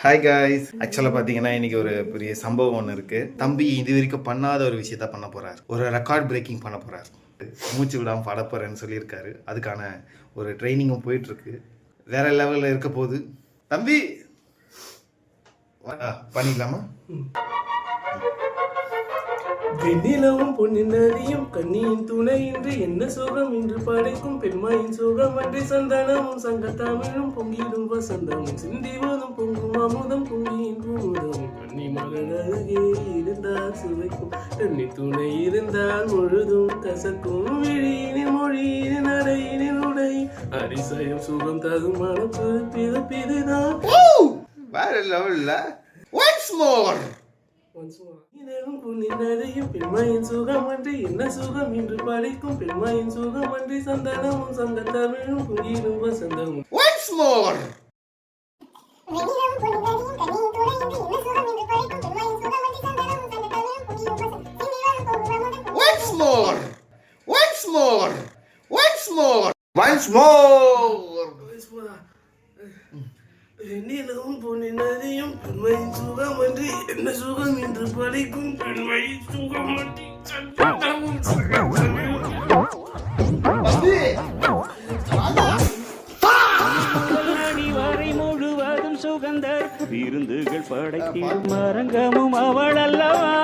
Hi guys, ஆக்சுவலாக பார்த்தீங்கன்னா இன்னைக்கு ஒரு பெரிய சம்பவம் ஒன்று இருக்கு. தம்பி இது வரைக்கும் பண்ணாத ஒரு விஷயத்த பண்ண போறாரு. ஒரு ரெக்கார்ட் பிரேக்கிங் பண்ண போறாரு. மூச்சு விடாமல் பாட போறேன்னு சொல்லியிருக்காரு. அதுக்கான ஒரு ட்ரைனிங்கும் போயிட்டு இருக்கு. வேற லெவலில் இருக்க போகுது. தம்பி பண்ணிக்கலாமா? வெண்ணிலவும் பொன்னின் நதியும் கண்ணியின் துணையின்றி என்ன சுகம் இன்று படைக்கும் பெண்மையின் சுகம் அன்றி சந்தனமும் சங்கத்தமிழும் பொங்கிடும் வசந்தமும் சிந்திவதும் பொங்கும் அமுதம் பொங்கியின் பூமுதமும் கண்ணி மகள் அருகே இருந்தால் சுவைக்கும் கண்ணி துணை இருந்தால் முழுதும் கசக்கும் விழியினின் மொழியினின் நடையினின் உடை அதிசயம் சுகம் தகும் மனப்பு பிதுதான் வேற லெவல்ல ஒன்ஸ் மோர் பெண்மையின் சுகம் அன்றி என்ன சுகம் இன்று படைக்கும் பெண்மையின் சுகம் அன்றி சந்தனமும் சந்த தமிழும் புகிடும் வசந்தமும் once more once more once more once more once more வெண்ணிலவும் பொன்னின் நதியும் பெண்மையின் சுகம் அன்றி என்ன சுகம் என்று படைக்கும் பெண்மையின் சுகம் அன்றி சந்தனமும் வரை முழுவதும் சுகந்தர் விருந்துகள் படைத்திடும் மரங்கமும் அவள் அல்லவா